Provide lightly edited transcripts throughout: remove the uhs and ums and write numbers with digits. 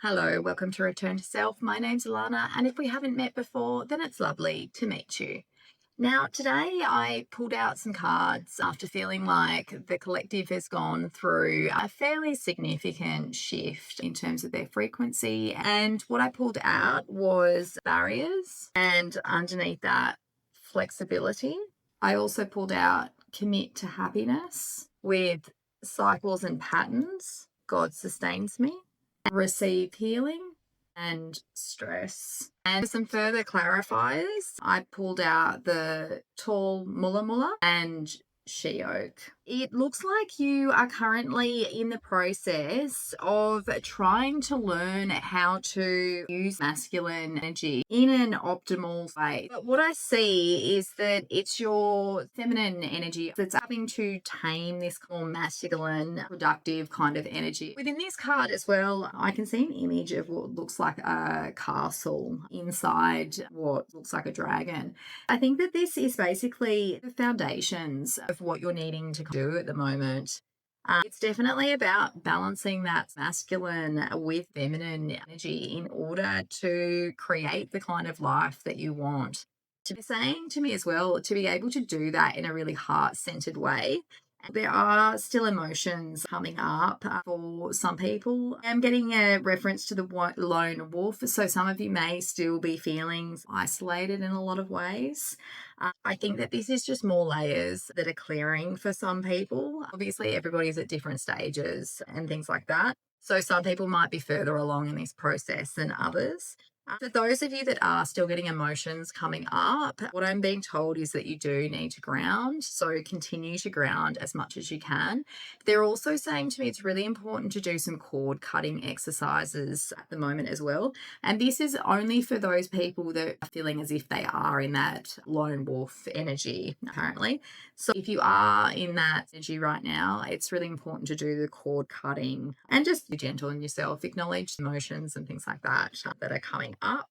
Hello, welcome to Return to Self. My name's Alana, and if we haven't met before, then it's lovely to meet you. Now, today I pulled out some cards after feeling like the collective has gone through a fairly significant shift in terms of their frequency. And what I pulled out was barriers, and underneath that, flexibility. I also pulled out commit to happiness with cycles and patterns. God sustains me, receive healing, and stress. And some further clarifiers, I pulled out the tall mulla mulla and she oak. It looks like you are currently in the process of trying to learn how to use masculine energy in an optimal way. But what I see is that it's your feminine energy that's having to tame this more masculine, productive kind of energy. Within this card as well, I can see an image of what looks like a castle inside what looks like a dragon. I think that this is basically the foundations of what you're needing to do at the moment. It's definitely about balancing that masculine with feminine energy in order to create the kind of life that you want. To be saying to me as well, to be able to do that in a really heart centered way. There are still emotions coming up for some people. I'm getting a reference to the lone wolf. So some of you may still be feeling isolated in a lot of ways. I think that this is just more layers that are clearing for some people. Obviously, everybody's at different stages and things like that. So some people might be further along in this process than others. For those of you that are still getting emotions coming up, what I'm being told is that you do need to ground. So continue to ground as much as you can. They're also saying to me it's really important to do some cord cutting exercises at the moment as well. And this is only for those people that are feeling as if they are in that lone wolf energy currently. So if you are in that energy right now, it's really important to do the cord cutting and just be gentle on yourself, acknowledge emotions and things like that that are coming up.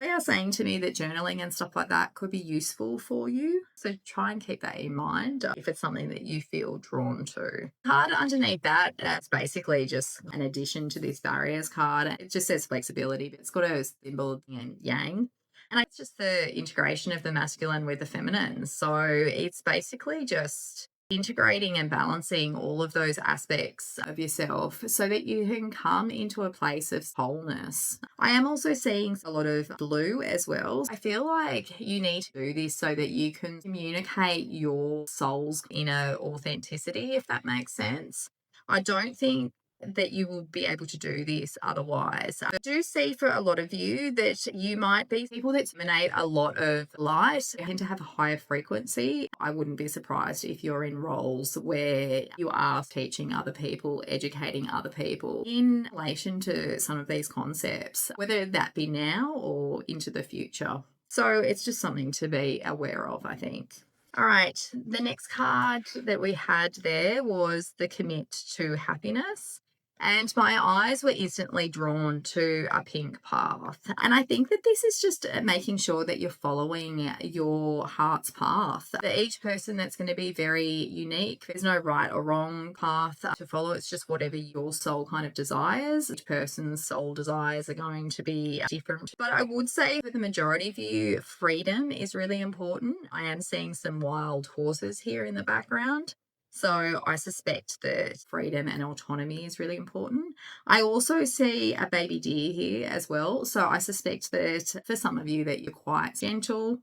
They are saying to me that journaling and stuff like that could be useful for you. So try and keep that in mind if it's something that you feel drawn to. Card underneath that, that's basically just an addition to this barriers card. It just says flexibility, but it's got a symbol of yin and yang. And it's just the integration of the masculine with the feminine. So it's basically just integrating and balancing all of those aspects of yourself so that you can come into a place of wholeness. I am also seeing a lot of blue as well. I feel like you need to do this so that you can communicate your soul's inner authenticity, if that makes sense. I don't think that you will be able to do this otherwise. I do see for a lot of you that you might be people that emanate a lot of light, tend to have a higher frequency. I wouldn't be surprised if you're in roles where you are teaching other people, educating other people in relation to some of these concepts, whether that be now or into the future. So it's just something to be aware of, I think. All right, the next card that we had there was the commit to happiness. And my eyes were instantly drawn to a pink path. And I think that this is just making sure that you're following your heart's path. For each person, that's going to be very unique. There's no right or wrong path to follow. It's just whatever your soul kind of desires. Each person's soul desires are going to be different. But I would say for the majority of you, freedom is really important. I am seeing some wild horses here in the background. So I suspect that freedom and autonomy is really important. I also see a baby deer here as well. So I suspect that for some of you that you're quite gentle.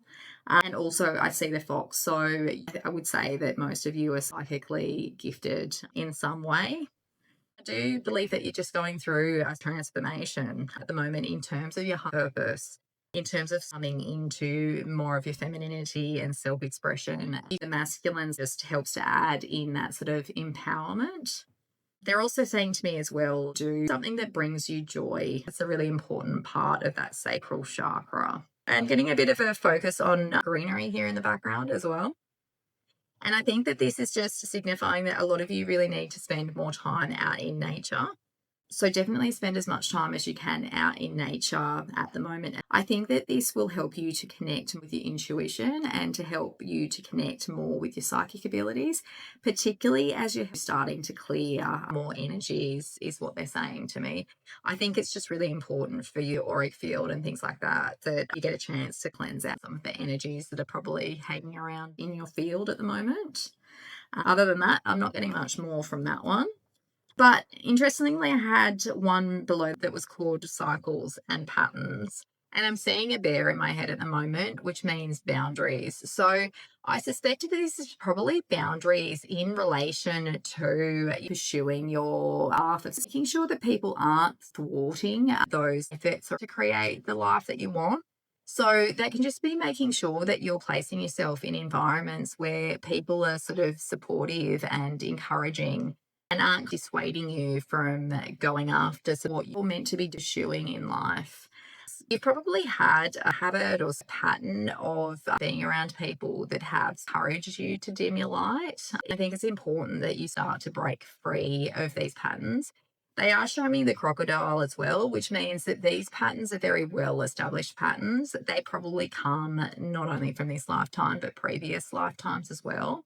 And also I see the fox. So I would say that most of you are psychically gifted in some way. I do believe that you're just going through a transformation at the moment in terms of your purpose, in terms of coming into more of your femininity and self-expression. The masculine just helps to add in that sort of empowerment. They're also saying to me as well, do something that brings you joy. It's a really important part of that sacral chakra. I'm getting a bit of a focus on greenery here in the background as well. And I think that this is just signifying that a lot of you really need to spend more time out in nature. So definitely spend as much time as you can out in nature at the moment. I think that this will help you to connect with your intuition and to help you to connect more with your psychic abilities, particularly as you're starting to clear more energies, is what they're saying to me. I think it's just really important for your auric field and things like that, that you get a chance to cleanse out some of the energies that are probably hanging around in your field at the moment. Other than that, I'm not getting much more from that one. But interestingly, I had one below that was called cycles and patterns. And I'm seeing a bear in my head at the moment, which means boundaries. So I suspect that this is probably boundaries in relation to pursuing your path of making sure that people aren't thwarting those efforts to create the life that you want. So that can just be making sure that you're placing yourself in environments where people are sort of supportive and encouraging and aren't dissuading you from going after what you're meant to be pursuing in life. You've probably had a habit or pattern of being around people that have encouraged you to dim your light. I think it's important that you start to break free of these patterns. They are showing me the crocodile as well, which means that these patterns are very well established patterns. They probably come not only from this lifetime, but previous lifetimes as well.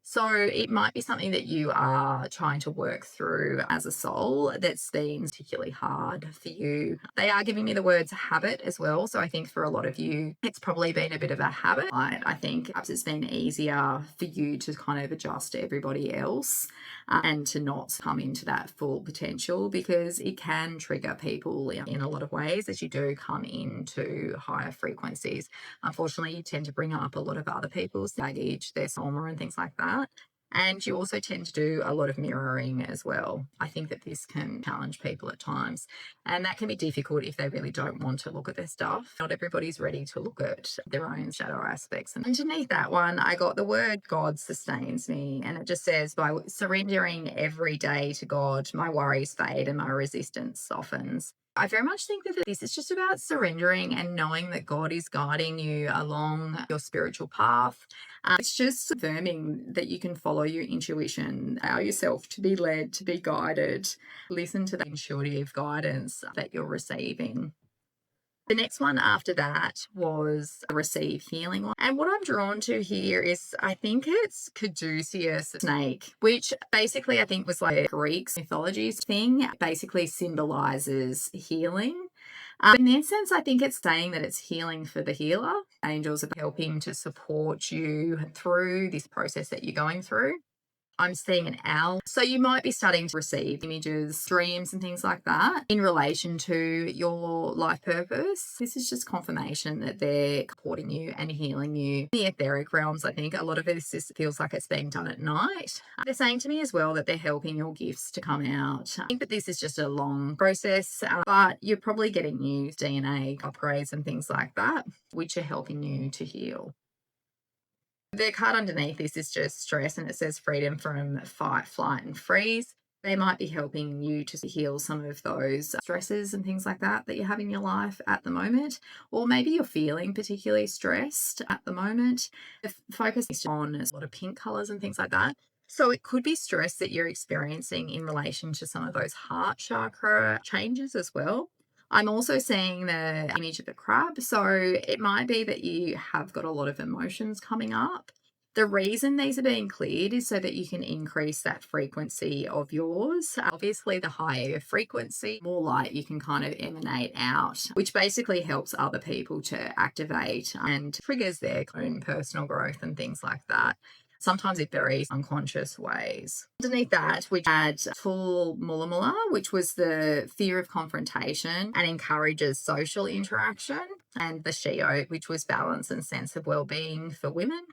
So it might be something that you are trying to work through as a soul that's been particularly hard for you. They are giving me the words habit as well. So I think for a lot of you, it's probably been a bit of a habit. I think perhaps it's been easier for you to kind of adjust to everybody else and to not come into that full potential, because it can trigger people in a lot of ways as you do come into higher frequencies. Unfortunately, you tend to bring up a lot of other people's baggage, their trauma and things like that. And you also tend to do a lot of mirroring as well. I think that this can challenge people at times. And that can be difficult if they really don't want to look at their stuff. Not everybody's ready to look at their own shadow aspects. And underneath that one, I got the word God sustains me. And it just says, by surrendering every day to God, my worries fade and my resistance softens. I very much think that this is just about surrendering and knowing that God is guiding you along your spiritual path. It's just affirming that you can follow your intuition, allow yourself to be led, to be guided, listen to the intuitive guidance that you're receiving. The next one after that was a receive healing one. And what I'm drawn to here is, I think it's caduceus snake, which basically I think was like a Greek mythology thing, basically symbolizes healing. In that sense, I think it's saying that it's healing for the healer. Angels are helping to support you through this process that you're going through. I'm seeing an owl. So you might be starting to receive images, dreams, and things like that in relation to your life purpose. This is just confirmation that they're supporting you and healing you. The etheric realms, I think a lot of this feels like it's being done at night. They're saying to me as well that they're helping your gifts to come out. I think that this is just a long process, but you're probably getting new DNA upgrades and things like that, which are helping you to heal. The card underneath this is just stress, and it says freedom from fight, flight, and freeze. They might be helping you to heal some of those stresses and things like that you have in your life at the moment. Or maybe you're feeling particularly stressed at the moment. The focus is on a lot of pink colors and things like that. So it could be stress that you're experiencing in relation to some of those heart chakra changes as well. I'm also seeing the image of the crab. So it might be that you have got a lot of emotions coming up. The reason these are being cleared is so that you can increase that frequency of yours. Obviously, the higher your frequency, more light you can kind of emanate out, which basically helps other people to activate and triggers their own personal growth and things like that. Sometimes it varies unconscious ways. Underneath that, we had full mulamula, which was the fear of confrontation and encourages social interaction, and the she oak, which was balance and sense of well-being for women.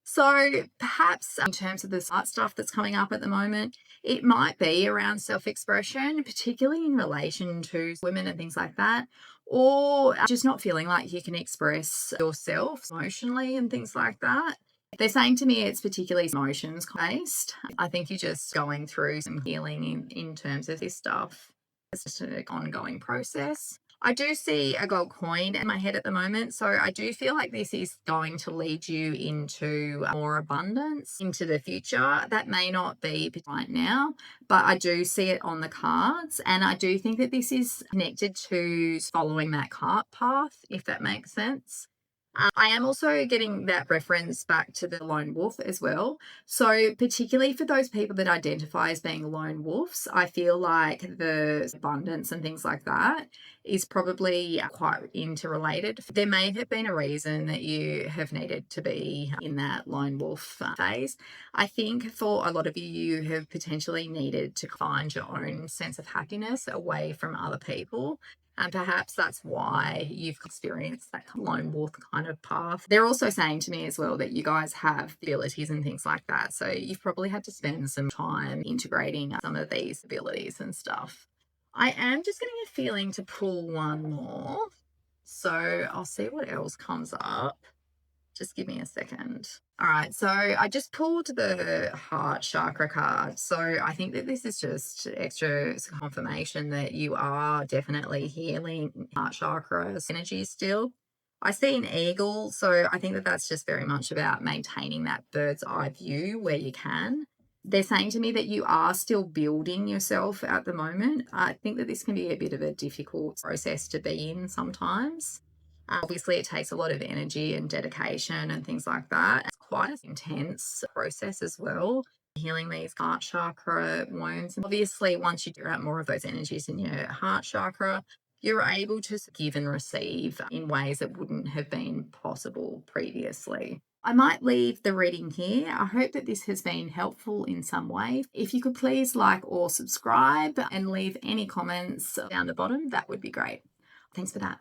So perhaps in terms of the art stuff that's coming up at the moment, it might be around self-expression, particularly in relation to women and things like that, or just not feeling like you can express yourself emotionally and things like that. They're saying to me it's particularly emotions based. I think you're just going through some healing in terms of this stuff. It's just an ongoing process. I do see a gold coin in my head at the moment. So I do feel like this is going to lead you into more abundance into the future. That may not be right now, but I do see it on the cards. And I do think that this is connected to following that cart path, if that makes sense. I am also getting that reference back to the lone wolf as well. So, particularly for those people that identify as being lone wolves, I feel like the abundance and things like that is probably quite interrelated. There may have been a reason that you have needed to be in that lone wolf phase. I think for a lot of you, you have potentially needed to find your own sense of happiness away from other people. And perhaps that's why you've experienced that lone wolf kind of path. They're also saying to me as well that you guys have abilities and things like that. So you've probably had to spend some time integrating some of these abilities and stuff. I am just getting a feeling to pull one more. So I'll see what else comes up. Just give me a second. All right, so I just pulled the heart chakra card. So I think that this is just extra confirmation that you are definitely healing heart chakra energy still. I see an eagle, so I think that that's just very much about maintaining that bird's eye view where you can. They're saying to me that you are still building yourself at the moment. I think that this can be a bit of a difficult process to be in sometimes. Obviously, it takes a lot of energy and dedication and things like that. It's quite an intense process as well, healing these heart chakra wounds. And obviously, once you get out more of those energies in your heart chakra, you're able to give and receive in ways that wouldn't have been possible previously. I might leave the reading here. I hope that this has been helpful in some way. If you could please like or subscribe and leave any comments down the bottom, that would be great. Thanks for that.